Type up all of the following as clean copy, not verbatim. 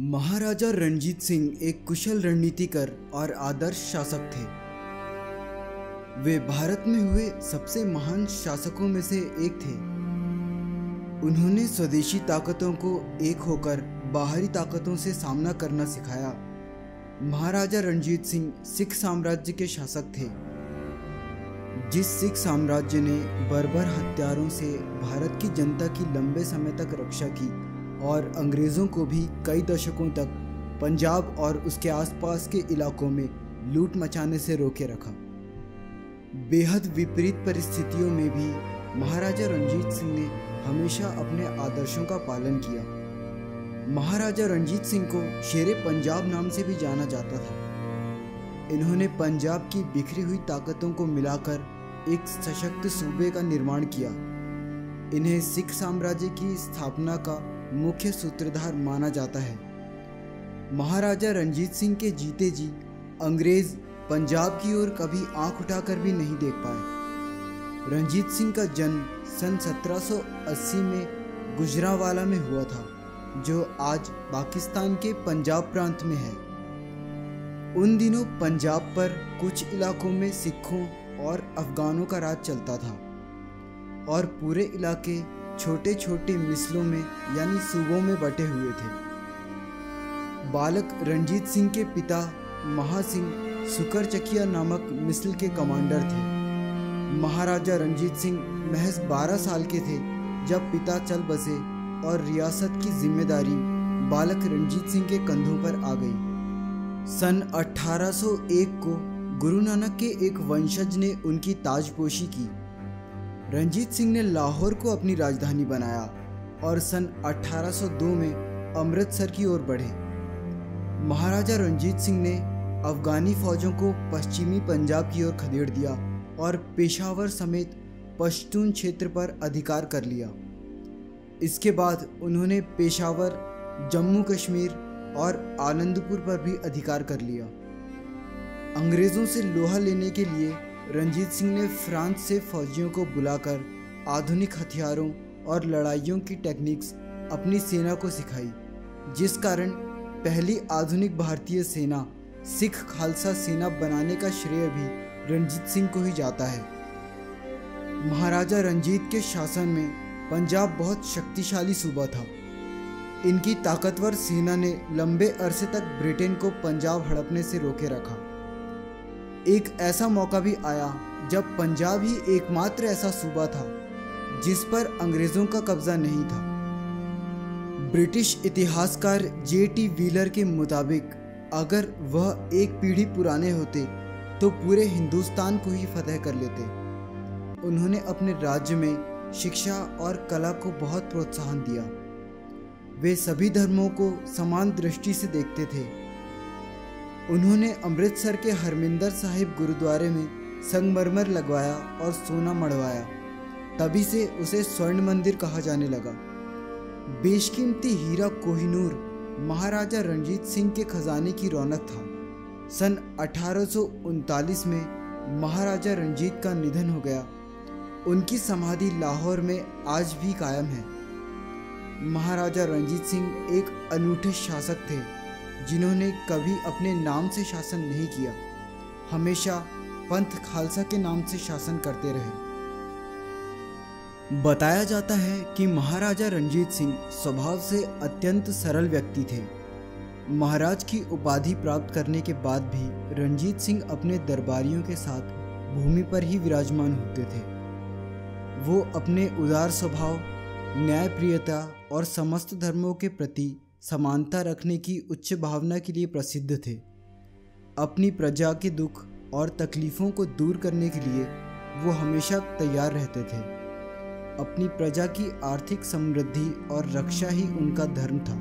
महाराजा रणजीत सिंह एक कुशल रणनीतिकार और आदर्श शासक थे। वे भारत में हुए सबसे महान शासकों में से एक थे। उन्होंने स्वदेशी ताकतों को एक होकर बाहरी ताकतों से सामना करना सिखाया। महाराजा रणजीत सिंह सिख साम्राज्य के शासक थे, जिस सिख साम्राज्य ने बर्बर हत्यारों से भारत की जनता की लंबे समय तक रक्षा की और अंग्रेज़ों को भी कई दशकों तक पंजाब और उसके आसपास के इलाकों में लूट मचाने से रोके रखा। बेहद विपरीत परिस्थितियों में भी महाराजा रणजीत सिंह ने हमेशा अपने आदर्शों का पालन किया। महाराजा रणजीत सिंह को शेरे पंजाब नाम से भी जाना जाता था। इन्होंने पंजाब की बिखरी हुई ताकतों को मिलाकर एक सशक्त सूबे का निर्माण किया। इन्हें सिख साम्राज्य की स्थापना का मुख्य सूत्रधार माना जाता है। महाराजा रणजीत सिंह के जीते जी अंग्रेज पंजाब की ओर कभी आंख उठाकर भी नहीं देख पाए। रणजीत सिंह का जन्म सन 1780 में गुजरांवाला में हुआ था, जो आज पाकिस्तान के पंजाब प्रांत में है। उन दिनों पंजाब पर कुछ इलाकों में सिखों और अफगानों का राज चलता था और पूरे इलाके छोटे छोटे मिसलों में यानी सूबों में बटे हुए थे। बालक रणजीत सिंह के पिता महासिंह सुकरचकिया नामक मिसल के कमांडर थे। महाराजा रणजीत सिंह महज 12 साल के थे जब पिता चल बसे और रियासत की जिम्मेदारी बालक रणजीत सिंह के कंधों पर आ गई। सन 1801 को गुरु नानक के एक वंशज ने उनकी ताजपोशी की। रणजीत सिंह ने लाहौर को अपनी राजधानी बनाया और सन 1802 में अमृतसर की ओर बढ़े। महाराजा रणजीत सिंह ने अफगानी फौजों को पश्चिमी पंजाब की ओर खदेड़ दिया और पेशावर समेत पश्तून क्षेत्र पर अधिकार कर लिया। इसके बाद उन्होंने पेशावर, जम्मू कश्मीर और आनंदपुर पर भी अधिकार कर लिया। अंग्रेज़ों से लोहा लेने के लिए रणजीत सिंह ने फ्रांस से फौजियों को बुलाकर आधुनिक हथियारों और लड़ाइयों की टेक्निक्स अपनी सेना को सिखाई, जिस कारण पहली आधुनिक भारतीय सेना सिख खालसा सेना बनाने का श्रेय भी रणजीत सिंह को ही जाता है। महाराजा रंजीत के शासन में पंजाब बहुत शक्तिशाली सूबा था। इनकी ताकतवर सेना ने लंबे अरसे तक ब्रिटेन को पंजाब हड़पने से रोके रखा। एक ऐसा मौका भी आया जब पंजाब ही एकमात्र ऐसा सूबा था जिस पर अंग्रेज़ों का कब्जा नहीं था। ब्रिटिश इतिहासकार J.T. व्हीलर के मुताबिक अगर वह एक पीढ़ी पुराने होते तो पूरे हिंदुस्तान को ही फतह कर लेते। उन्होंने अपने राज्य में शिक्षा और कला को बहुत प्रोत्साहन दिया। वे सभी धर्मों को समान दृष्टि से देखते थे। उन्होंने अमृतसर के हरमिंदर साहिब गुरुद्वारे में संगमरमर लगवाया और सोना मढ़वाया। तभी से उसे स्वर्ण मंदिर कहा जाने लगा। बेशकीमती हीरा कोहिनूर महाराजा रणजीत सिंह के खजाने की रौनक था। सन 1839 में महाराजा रंजीत का निधन हो गया। उनकी समाधि लाहौर में आज भी कायम है। महाराजा रणजीत सिंह एक अनूठे शासक थे जिन्होंने कभी अपने नाम से शासन नहीं किया, हमेशा पंथ खालसा के नाम से शासन करते रहे। बताया जाता है कि महाराजा रणजीत सिंह स्वभाव से अत्यंत सरल व्यक्ति थे। महाराज की उपाधि प्राप्त करने के बाद भी रणजीत सिंह अपने दरबारियों के साथ भूमि पर ही विराजमान होते थे। वो अपने उदार स्वभाव, न्यायप्रियता और समस्त धर्मों के प्रति समानता रखने की उच्च भावना के लिए प्रसिद्ध थे। अपनी प्रजा के दुख और तकलीफ़ों को दूर करने के लिए वो हमेशा तैयार रहते थे। अपनी प्रजा की आर्थिक समृद्धि और रक्षा ही उनका धर्म था।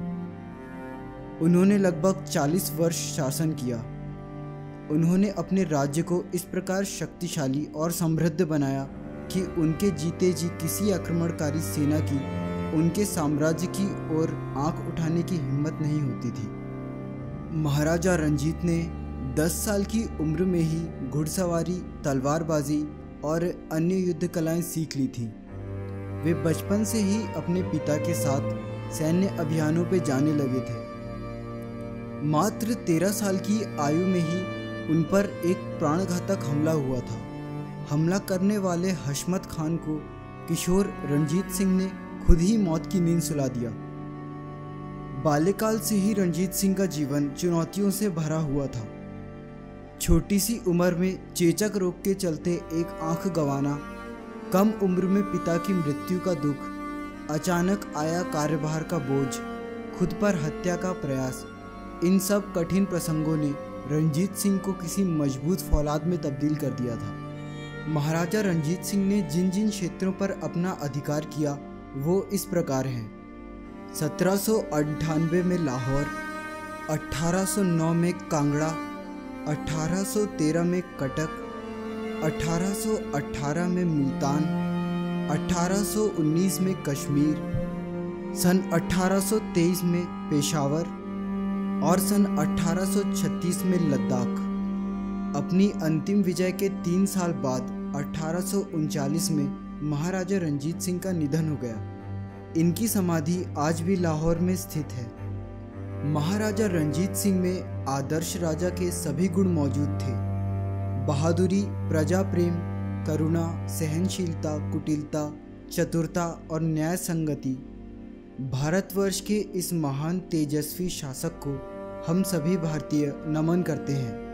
उन्होंने लगभग 40 वर्ष शासन किया। उन्होंने अपने राज्य को इस प्रकार शक्तिशाली और समृद्ध बनाया कि उनके जीते जी किसी आक्रमणकारी सेना की उनके साम्राज्य की ओर आंख उठाने की हिम्मत नहीं होती थी। महाराजा रणजीत ने 10 साल की उम्र में ही घुड़सवारी, तलवारबाजी और अन्य युद्ध कलाएं सीख ली थीं। वे बचपन से ही अपने पिता के साथ सैन्य अभियानों पर जाने लगे थे। मात्र 13 साल की आयु में ही उन पर एक प्राणघातक हमला हुआ था। हमला करने वाले हशमत खान को किशोर रणजीत सिंह ने खुद ही मौत की नींद सुला दिया। बाल्यकाल से ही रणजीत सिंह का जीवन चुनौतियों से भरा हुआ था। छोटी सी उम्र में चेचक रोग के चलते एक आंख गंवाना, कम उम्र में पिता की मृत्यु का दुख, अचानक आया कार्यभार का बोझ, खुद पर हत्या का प्रयास, इन सब कठिन प्रसंगों ने रणजीत सिंह को किसी मजबूत फौलाद में तब्दील कर दिया था। महाराजा रणजीत सिंह ने जिन जिन क्षेत्रों पर अपना अधिकार किया वो इस प्रकार हैं। 1798 में लाहौर, 1809 में कांगड़ा, 1813 में कटक, 1818 में मुल्तान, 1819 में कश्मीर, सन 1823 में पेशावर और सन 1836 में लद्दाख। अपनी अंतिम विजय के 3 साल बाद 1839 में महाराजा रणजीत सिंह का निधन हो गया। इनकी समाधि आज भी लाहौर में स्थित है। महाराजा रणजीत सिंह में आदर्श राजा के सभी गुण मौजूद थे। बहादुरी, प्रजा प्रेम, करुणा, सहनशीलता, कुटिलता, चतुरता और न्याय संगति। भारतवर्ष के इस महान तेजस्वी शासक को हम सभी भारतीय नमन करते हैं।